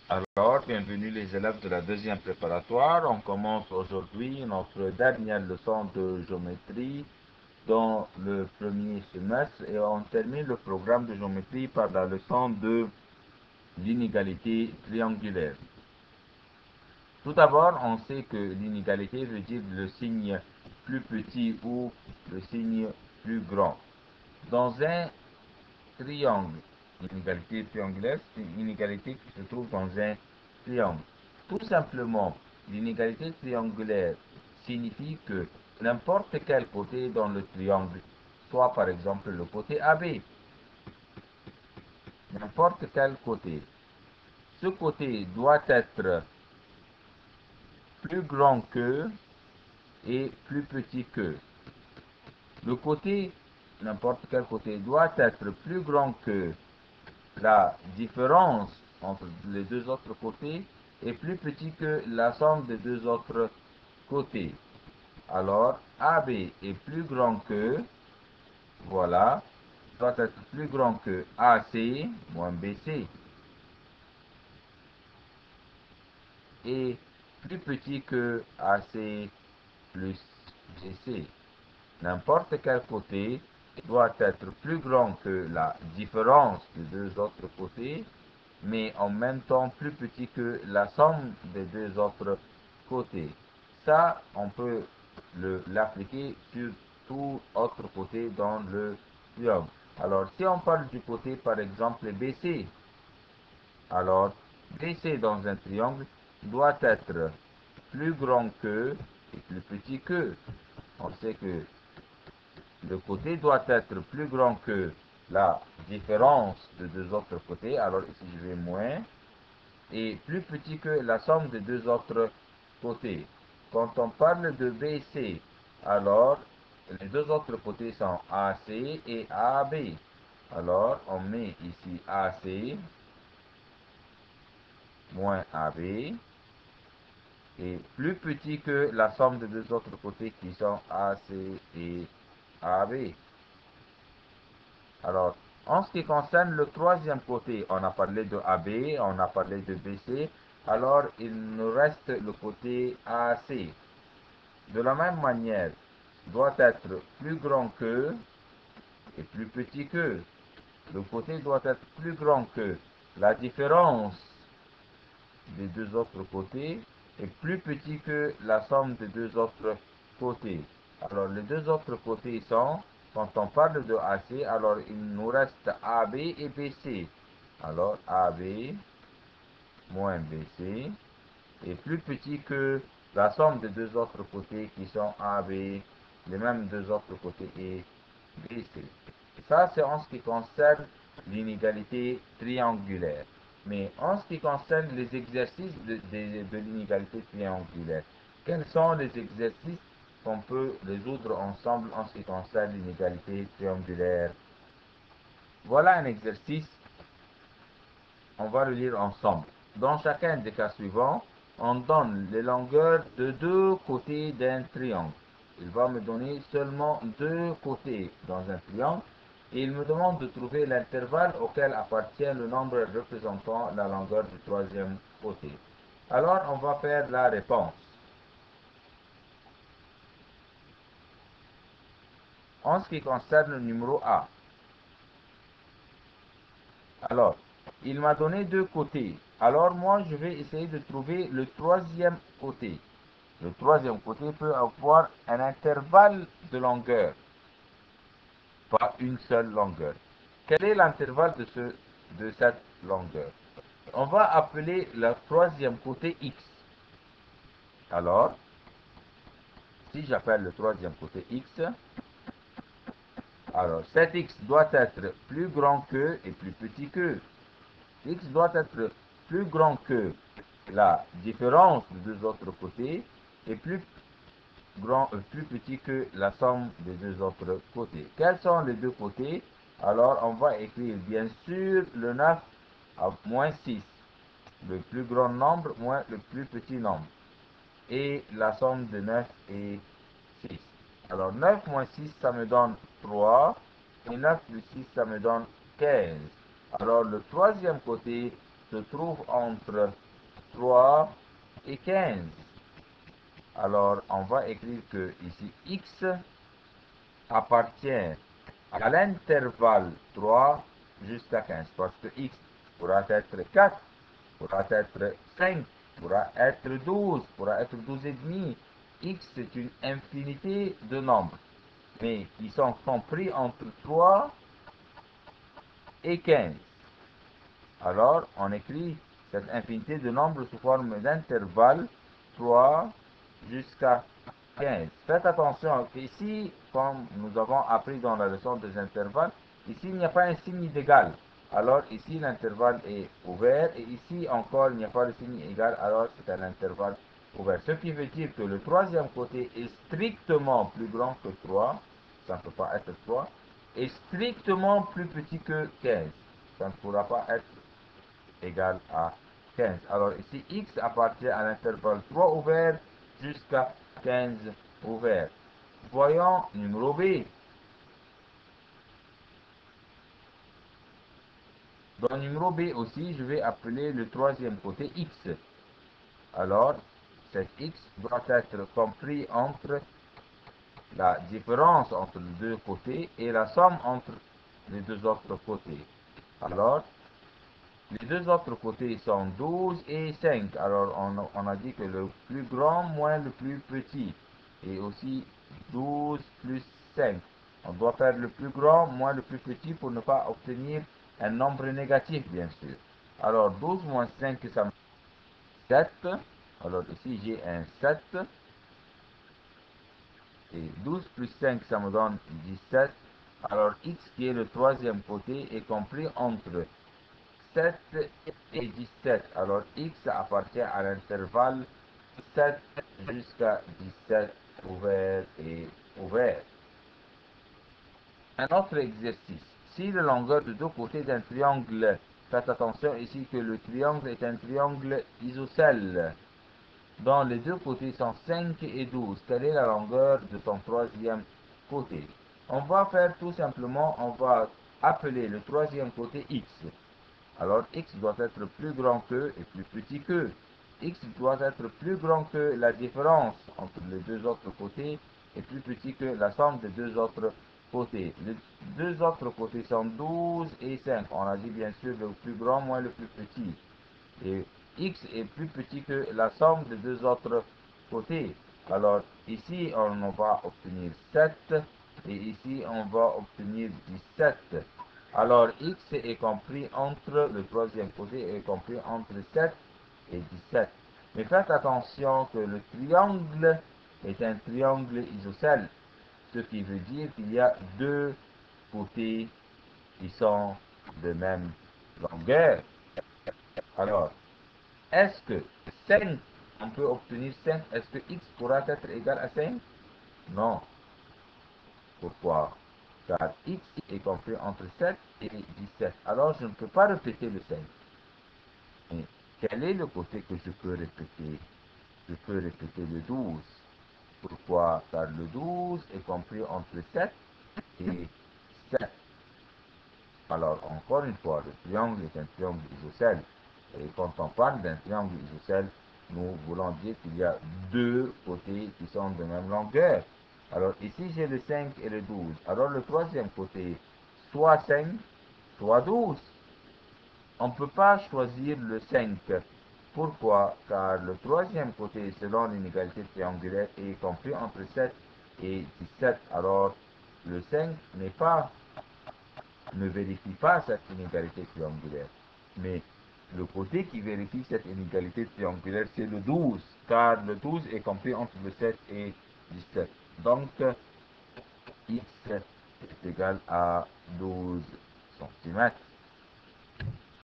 Alors, bienvenue les élèves de la deuxième préparatoire. On commence aujourd'hui notre dernière leçon de géométrie dans le premier semestre et on termine le programme de géométrie par la leçon de l'inégalité triangulaire. Tout d'abord, on sait que l'inégalité veut dire le signe plus petit ou le signe plus grand. Dans un triangle, l'inégalité triangulaire, c'est une inégalité qui se trouve dans un triangle. Tout simplement, l'inégalité triangulaire signifie que n'importe quel côté dans le triangle, soit par exemple le côté AB, n'importe quel côté, ce côté doit être plus grand que et plus petit que. Le côté, n'importe quel côté, doit être plus grand que la différence entre les deux autres côtés est plus petit que la somme des deux autres côtés. Alors, AB est plus grand que, voilà, doit être plus grand que AC moins BC et plus petit que AC plus GC. N'importe quel côté doit être plus grand que la différence des deux autres côtés, mais en même temps plus petit que la somme des deux autres côtés. Ça, on peut l'appliquer sur tout autre côté dans le triangle. Alors, si on parle du côté, par exemple, BC, alors BC dans un triangle doit être plus grand que et plus petit que. On sait que le côté doit être plus grand que la différence de deux autres côtés. Alors ici, je vais moins. Et plus petit que la somme des deux autres côtés. Quand on parle de BC, alors les deux autres côtés sont AC et AB. Alors on met ici AC moins AB et plus petit que la somme des deux autres côtés qui sont AC et AB. Alors, en ce qui concerne le troisième côté, on a parlé de AB, on a parlé de BC, alors il nous reste le côté AC. De la même manière, doit être plus grand que et plus petit que. Le côté doit être plus grand que la différence des deux autres côtés est plus petit que la somme des deux autres côtés. Alors, les deux autres côtés sont, quand on parle de AC, alors il nous reste AB et BC. Alors, AB moins BC est plus petit que la somme des deux autres côtés qui sont AB, les mêmes deux autres côtés et BC. Ça, c'est en ce qui concerne l'inégalité triangulaire. Mais en ce qui concerne les exercices de l'inégalité triangulaire, quels sont les exercices qu'on peut résoudre ensemble en ce qui concerne l'inégalité triangulaire? Voilà un exercice, on va le lire ensemble. Dans chacun des cas suivants, on donne les longueurs de deux côtés d'un triangle. Il va me donner seulement deux côtés dans un triangle et il me demande de trouver l'intervalle auquel appartient le nombre représentant la longueur du troisième côté. Alors, on va faire la réponse. En ce qui concerne le numéro A, alors, il m'a donné deux côtés. Alors, moi, je vais essayer de trouver le troisième côté. Le troisième côté peut avoir un intervalle de longueur, pas une seule longueur. Quel est l'intervalle de cette longueur? On va appeler le troisième côté x. Alors, si j'appelle le troisième côté x, alors cet x doit être plus grand que et plus petit que. X doit être plus grand que la différence des deux autres côtés et plus petit que la somme des deux autres côtés. Quels sont les deux côtés? Alors, on va écrire bien sûr le 9 à moins 6. Le plus grand nombre moins le plus petit nombre. Et la somme de 9 et 6. Alors, 9 moins 6, ça me donne 3. Et 9 plus 6, ça me donne 15. Alors, le troisième côté se trouve entre 3 et 15. Alors, on va écrire que ici, x appartient à l'intervalle 3 jusqu'à 15, parce que x pourra être 4, pourra être 5, pourra être 12, pourra être 12 et demi. X est une infinité de nombres, mais qui sont compris entre 3 et 15. Alors, on écrit cette infinité de nombres sous forme d'intervalle 3 jusqu'à 15. Faites attention, ici, comme nous avons appris dans la leçon des intervalles, ici il n'y a pas un signe d'égal. Alors ici l'intervalle est ouvert et ici encore il n'y a pas de signe égal, alors c'est un intervalle ouvert. Ce qui veut dire que le troisième côté est strictement plus grand que 3, ça ne peut pas être 3, et strictement plus petit que 15. Ça ne pourra pas être égal à 15. Alors ici, x appartient à l'intervalle 3 ouvert jusqu'à 15 ouvert. Voyons numéro B. Dans numéro B aussi, je vais appeler le troisième côté x. Alors, cet x doit être compris entre la différence entre les deux côtés et la somme entre les deux autres côtés. Alors, les deux autres côtés sont 12 et 5. Alors, on a dit que le plus grand moins le plus petit. Et aussi 12 plus 5. On doit faire le plus grand moins le plus petit pour ne pas obtenir un nombre négatif, bien sûr. Alors, 12 moins 5, ça me donne 7. Alors, ici, j'ai un 7. Et 12 plus 5, ça me donne 17. Alors, x, qui est le troisième côté, est compris entre 7 et 17. Alors, x appartient à l'intervalle 7 jusqu'à 17, ouvert et ouvert. Un autre exercice. Si la longueur de deux côtés d'un triangle, faites attention ici que le triangle est un triangle isocèle, dont les deux côtés sont 5 et 12. Quelle est la longueur de ton troisième côté? On va faire tout simplement, on va appeler le troisième côté x. Alors x doit être plus grand que et plus petit que. X doit être plus grand que la différence entre les deux autres côtés et plus petit que la somme des deux autres côtés. Les deux autres côtés sont 12 et 5. On a dit bien sûr le plus grand moins le plus petit. Et x est plus petit que la somme des deux autres côtés. Alors ici on va obtenir 7 et ici on va obtenir 17. Alors x est compris entre, le troisième côté est compris entre 7 et 17. Mais faites attention que le triangle est un triangle isocèle, ce qui veut dire qu'il y a deux côtés qui sont de même longueur. Alors, est-ce que 5, on peut obtenir 5, est-ce que x pourra être égal à 5? Non. Pourquoi? Car x est compris entre 7 et 17. Alors, je ne peux pas répéter le 5. Mais quel est le côté que je peux répéter? Je peux répéter le 12. Pourquoi? Car le 12 est compris entre 7 et 7. Alors, encore une fois, le triangle est un triangle isocèle. Et quand on parle d'un triangle isocèle, nous voulons dire qu'il y a deux côtés qui sont de même longueur. Alors, ici, j'ai le 5 et le 12. Alors, le troisième côté, soit 5, soit 12. On ne peut pas choisir le 5. Pourquoi? Car le troisième côté, selon l'inégalité triangulaire, est compris entre 7 et 17. Alors, le 5 ne vérifie pas cette inégalité triangulaire. Mais le côté qui vérifie cette inégalité triangulaire, c'est le 12, car le 12 est compris entre le 7 et 17. Donc, x est égal à 12 cm.